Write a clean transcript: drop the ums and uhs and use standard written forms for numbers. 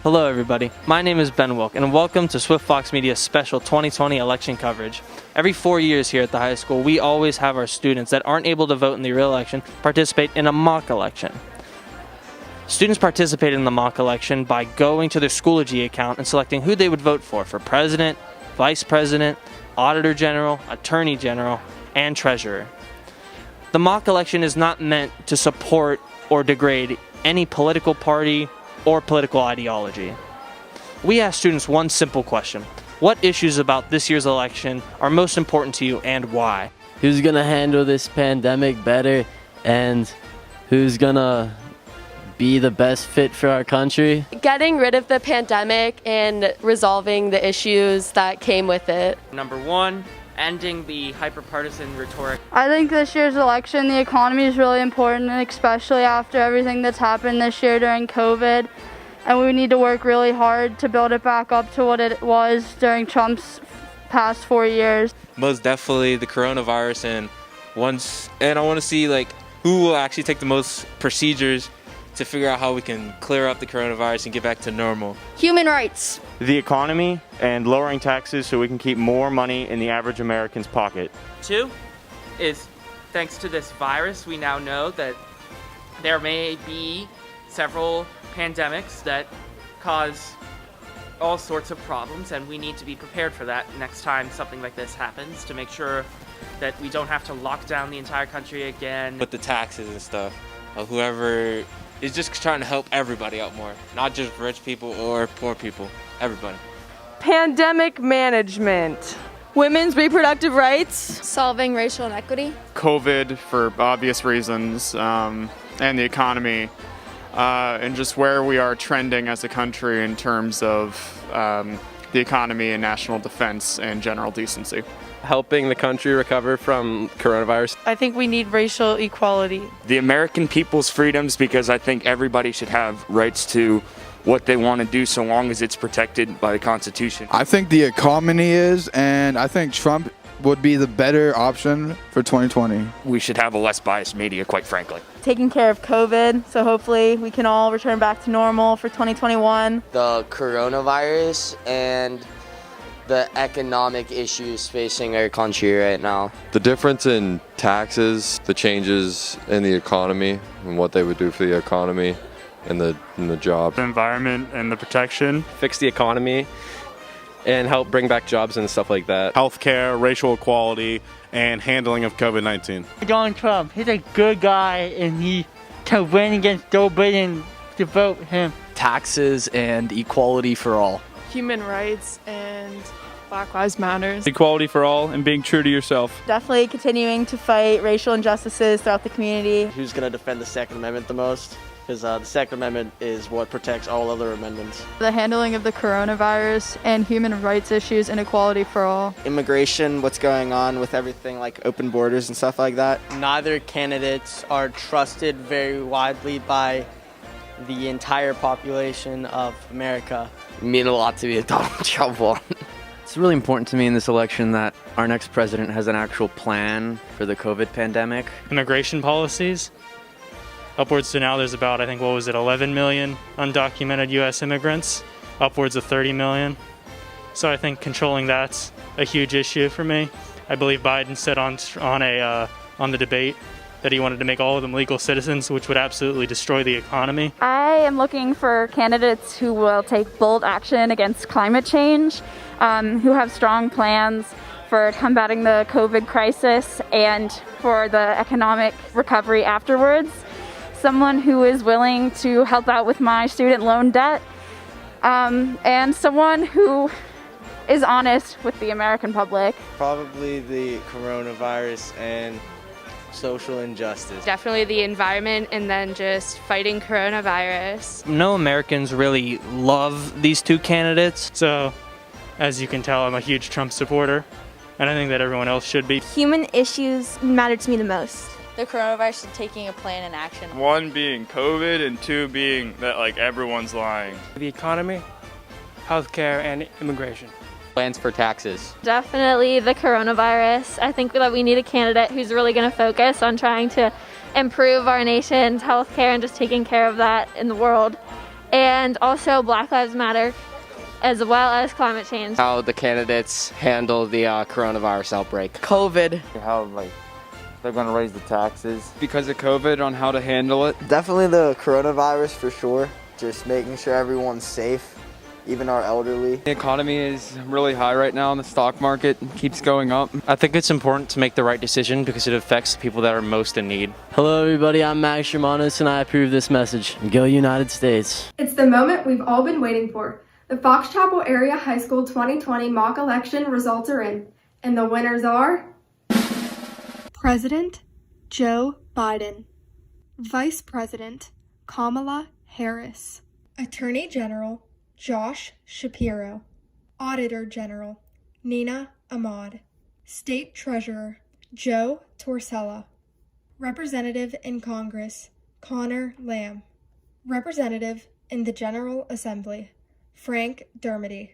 Hello everybody, my name is Ben Wilk and welcome to Swift Fox Media's special 2020 election coverage. Every 4 years here at the high school, we always have our students that aren't able to vote in the real election participate in a mock election. Students participate in the mock election by going to their Schoology account and selecting who they would vote for president, vice president, auditor general, attorney general, and treasurer. The mock election is not meant to support or degrade any political party or political ideology. We ask students one simple question. What issues about this year's election are most important to you and why? Who's gonna handle this pandemic better and who's gonna be the best fit for our country? Getting rid of the pandemic and resolving the issues that came with it. Number one, ending the hyper-partisan rhetoric. I think this year's election, the economy is really important, especially after everything that's happened this year during COVID. And we need to work really hard to build it back up to what it was during Trump's past 4 years. Most definitely the coronavirus, and I want to see who will actually take the most procedures to figure out how we can clear up the coronavirus and get back to normal. Human rights. The economy and lowering taxes so we can keep more money in the average American's pocket. Two is, thanks to this virus, we now know that there may be several pandemics that cause all sorts of problems, and we need to be prepared for that next time something like this happens to make sure that we don't have to lock down the entire country again. With the taxes and stuff, whoever is just trying to help everybody out more, not just rich people or poor people, everybody. Pandemic management. Women's reproductive rights. Solving racial inequity. COVID for obvious reasons, and the economy, and just where we are trending as a country in terms of the economy and national defense and general decency. Helping the country recover from coronavirus. I think we need racial equality. The American people's freedoms, because I think everybody should have rights to what they want to do so long as it's protected by the Constitution. I think the economy is, and I think Trump would be the better option for 2020. We should have a less biased media, quite frankly. Taking care of COVID, so hopefully we can all return back to normal for 2021. The coronavirus and the economic issues facing our country right now. The difference in taxes, the changes in the economy and what they would do for the economy and the job. The environment and the protection. Fix the economy and help bring back jobs and stuff like that. Healthcare, racial equality, and handling of COVID-19. Donald Trump, he's a good guy, and he can win against Joe Biden to vote him. Taxes and equality for all. Human rights and Black Lives Matters. Equality for all and being true to yourself. Definitely continuing to fight racial injustices throughout the community. Who's going to defend the Second Amendment the most? Because the Second Amendment is what protects all other amendments. The handling of the coronavirus and human rights issues and equality for all. Immigration, what's going on with everything like open borders and stuff like that. Neither candidates are trusted very widely by the entire population of America. Mean a lot to me, Donald Trump won. It's really important to me in this election that our next president has an actual plan for the COVID pandemic. Immigration policies. Upwards to now there's about, 11 million undocumented U.S. immigrants, upwards of 30 million. So I think controlling that's a huge issue for me. I believe Biden said on the debate that he wanted to make all of them legal citizens, which would absolutely destroy the economy. I am looking for candidates who will take bold action against climate change, who have strong plans for combating the COVID crisis and for the economic recovery afterwards. Someone who is willing to help out with my student loan debt, and someone who is honest with the American public. Probably the coronavirus and social injustice. Definitely the environment and then just fighting coronavirus. No Americans really love these two candidates. So, as you can tell, I'm a huge Trump supporter, and I think that everyone else should be. Human issues matter to me the most. The coronavirus and taking a plan in action. One being COVID and two being that everyone's lying. The economy, healthcare, and immigration. Plans for taxes. Definitely the coronavirus. I think that we need a candidate who's really going to focus on trying to improve our nation's healthcare and just taking care of that in the world. and also Black Lives Matter, as well as climate change. How the candidates handle the coronavirus outbreak. COVID. How they're going to raise the taxes. Because of COVID, on how to handle it. Definitely the coronavirus for sure. Just making sure everyone's safe, even our elderly. The economy is really high right now, and the stock market keeps going up. I think it's important to make the right decision because it affects the people that are most in need. Hello everybody, I'm Max Germanos and I approve this message. Go United States. It's the moment we've all been waiting for. The Fox Chapel Area High School 2020 mock election results are in, and the winners are President Joe Biden, Vice President Kamala Harris, Attorney General Josh Shapiro, Auditor General Nina Ahmad, State Treasurer Joe Torsella, Representative in Congress Connor Lamb, Representative in the General Assembly Frank Dermody,